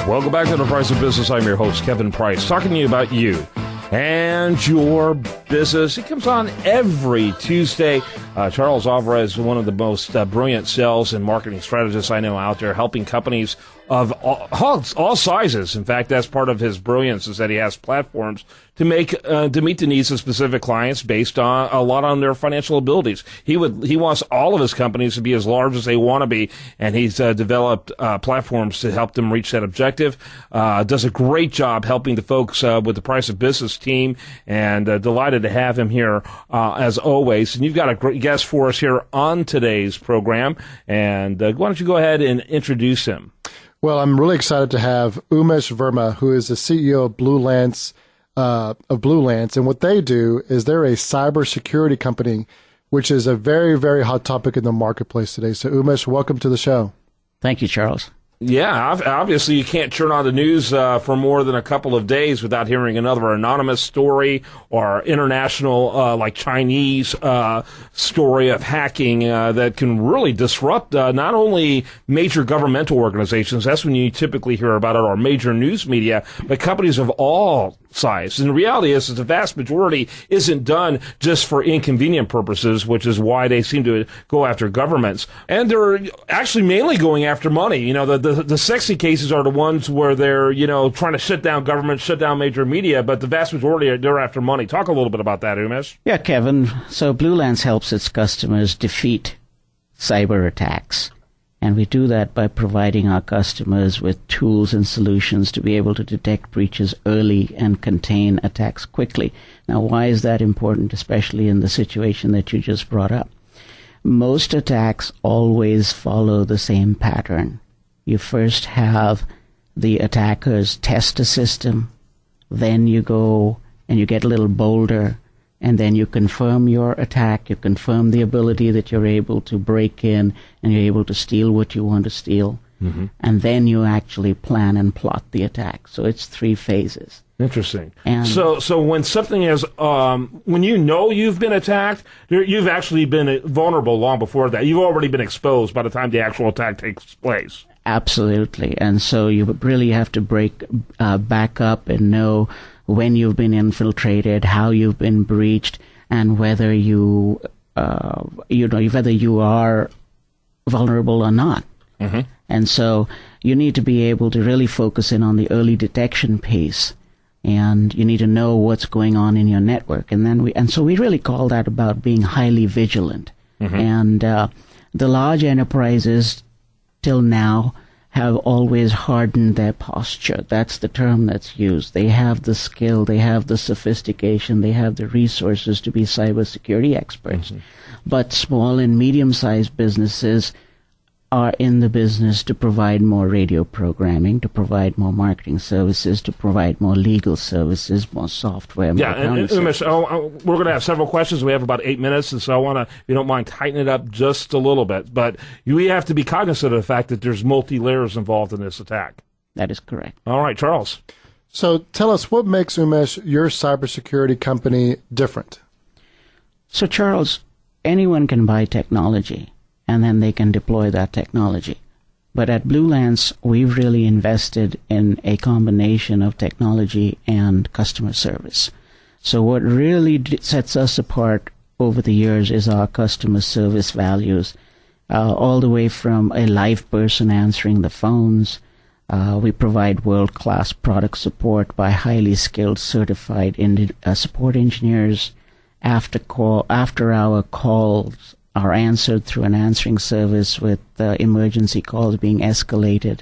Welcome back to The Price of Business. I'm your host, Kevin Price, talking to you about you and your business. It comes on every Tuesday. Charles Alvarez, one of the most brilliant sales and marketing strategists I know out there, helping companies of all sizes. In fact, that's part of his brilliance, is that he has platforms to meet the needs of specific clients based on a lot on their financial abilities. He wants all of his companies to be as large as they want to be, and he's developed platforms to help them reach that objective. Does a great job helping the folks with the Price of Business team, and delighted to have him here as always. And you've got a great guest for us here on today's program, and why don't you go ahead and introduce him? Well, I'm really excited to have Umesh Verma, who is the CEO of Blue Lance. And what they do is they're a cybersecurity company, which is a very, very hot topic in the marketplace today. So, Umesh, welcome to the show. Thank you, Charles. Yeah, obviously you can't churn on the news for more than a couple of days without hearing another anonymous story or international, like Chinese story of hacking that can really disrupt not only major governmental organizations, that's when you typically hear about it, or major news media, but companies of all size. And the reality is that the vast majority isn't done just for inconvenient purposes, which is why they seem to go after governments. And they're actually mainly going after money. You know, the sexy cases are the ones where they're, trying to shut down government, shut down major media, but the vast majority, they're after money. Talk a little bit about that, Umesh. Yeah, Kevin. So Blue Lance helps its customers defeat cyber attacks. And we do that by providing our customers with tools and solutions to be able to detect breaches early and contain attacks quickly. Now, why is that important, especially in the situation that you just brought up? Most attacks always follow the same pattern. You first have the attackers test a system, then you go and you get a little bolder, and then you confirm your attack, you confirm the ability that you're able to break in and you're able to steal what you want to steal. Mm-hmm. And then you actually plan and plot the attack. So it's 3 phases. Interesting. And so when something is, when you know you've been attacked, you've actually been vulnerable long before that. You've already been exposed by the time the actual attack takes place. Absolutely. And so you really have to back up and know when you've been infiltrated, how you've been breached, and whether whether you are vulnerable or not. Mm-hmm. And so you need to be able to really focus in on the early detection piece, and you need to know what's going on in your network. And so we really call that about being highly vigilant. Mm-hmm. And the large enterprises till now have always hardened their posture. That's the term that's used. They have the skill, they have the sophistication, they have the resources to be cybersecurity experts. Mm-hmm. But small and medium-sized businesses are in the business to provide more radio programming, to provide more marketing services, to provide more legal services, more software, more accounting services. Umesh, we're going to have several questions. We have about 8 minutes, and so I want to, if you don't mind, tighten it up just a little bit. But we have to be cognizant of the fact that there's multi-layers involved in this attack. That is correct. All right, Charles. So tell us, what makes, Umesh, your cybersecurity company different? So, Charles, anyone can buy technology, and then they can deploy that technology. But at Blue Lance, we've really invested in a combination of technology and customer service. So what really sets us apart over the years is our customer service values, all the way from a live person answering the phones. We provide world-class product support by highly skilled, certified support engineers. After-hour calls are answered through an answering service with emergency calls being escalated.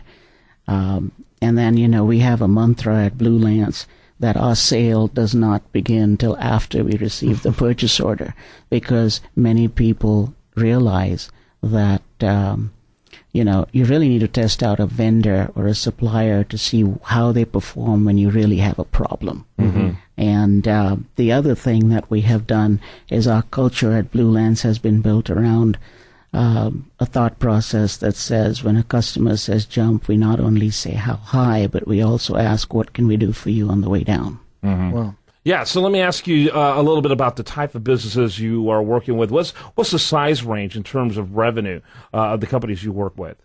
And then, we have a mantra at Blue Lance that our sale does not begin till after we receive the purchase order, because many people realize that, you really need to test out a vendor or a supplier to see how they perform when you really have a problem. Mm-hmm. And the other thing that we have done is our culture at Blue Lance has been built around a thought process that says when a customer says jump, we not only say how high, but we also ask, what can we do for you on the way down? Mm-hmm. Wow. Yeah, so let me ask you a little bit about the type of businesses you are working with. What's the size range in terms of revenue of the companies you work with?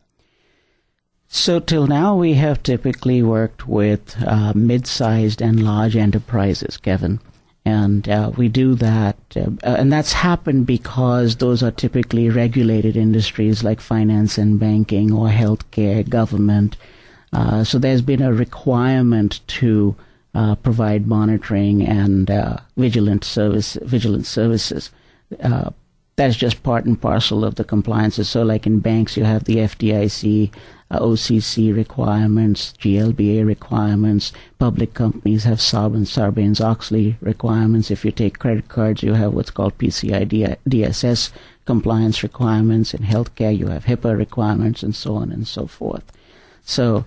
So till now, we have typically worked with mid-sized and large enterprises, Kevin. And we do that, and that's happened because those are typically regulated industries like finance and banking or healthcare, government. So there's been a requirement to provide monitoring and vigilant services. That's just part and parcel of the compliances. So like in banks, you have the FDIC, OCC requirements, GLBA requirements. Public companies have Sarbanes-Oxley requirements. If you take credit cards, you have what's called PCI DSS compliance requirements. In healthcare, you have HIPAA requirements, and so on and so forth. So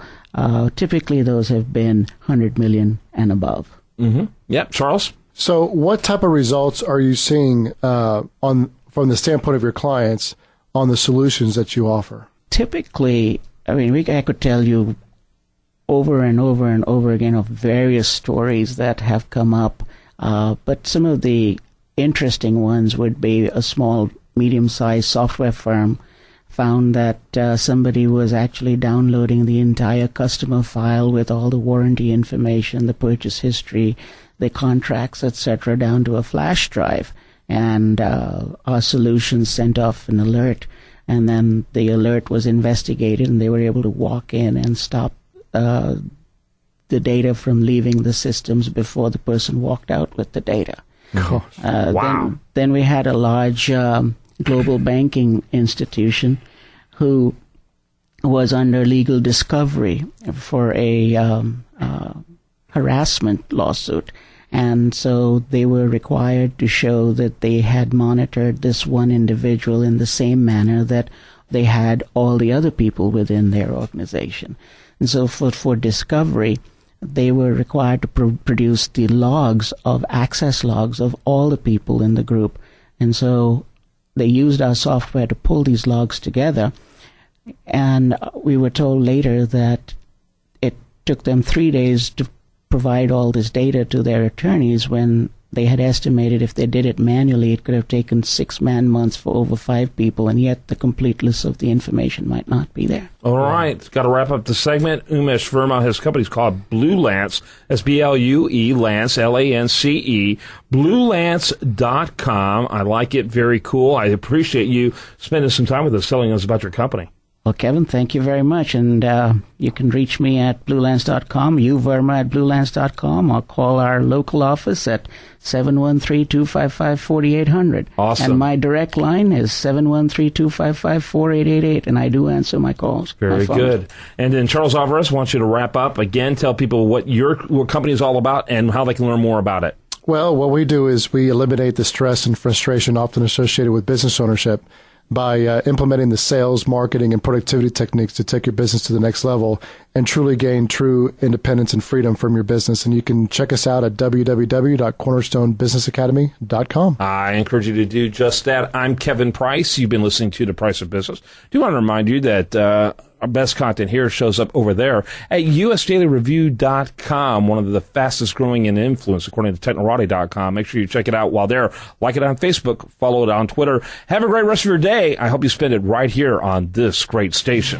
typically those have been 100 million and above. Mm-hmm. Yep. Charles? So what type of results are you seeing from the standpoint of your clients on the solutions that you offer? Typically, I could tell you over and over and over again of various stories that have come up, but some of the interesting ones would be a small, medium-sized software firm found that somebody was actually downloading the entire customer file with all the warranty information, the purchase history, the contracts, etc., down to a flash drive. And our solution sent off an alert, and then the alert was investigated, and they were able to walk in and stop the data from leaving the systems before the person walked out with the data. Wow. Then we had a large global banking institution who was under legal discovery for a harassment lawsuit. And so they were required to show that they had monitored this one individual in the same manner that they had all the other people within their organization. And so for discovery, they were required to produce the access logs of all the people in the group. And so they used our software to pull these logs together. And we were told later that it took them 3 days to provide all this data to their attorneys when they had estimated if they did it manually, it could have taken 6 man-months for over 5 people, and yet the complete list of the information might not be there. All right. Got to wrap up the segment. Umesh Verma, his company's called Blue Lance. That's B-L-U-E, Lance, L-A-N-C-E. BlueLance.com. I like it. Very cool. I appreciate you spending some time with us telling us about your company. Well, Kevin, thank you very much. And you can reach me at BlueLance.com, Verma at BlueLance.com, or call our local office at 713-255-4800. Awesome. And my direct line is 713-255-4888, and I do answer my calls. Very good. And then Charles Alvarez wants you to wrap up. Again, tell people what your company is all about and how they can learn more about it. Well, what we do is we eliminate the stress and frustration often associated with business ownership by implementing the sales, marketing, and productivity techniques to take your business to the next level and truly gain true independence and freedom from your business. And you can check us out at www.cornerstonebusinessacademy.com. I encourage you to do just that. I'm Kevin Price. You've been listening to The Price of Business. I do want to remind you that our best content here shows up over there at usdailyreview.com, one of the fastest growing in influence, according to technorati.com. Make sure you check it out while there. Like it on Facebook, follow it on Twitter. Have a great rest of your day. I hope you spend it right here on this great station.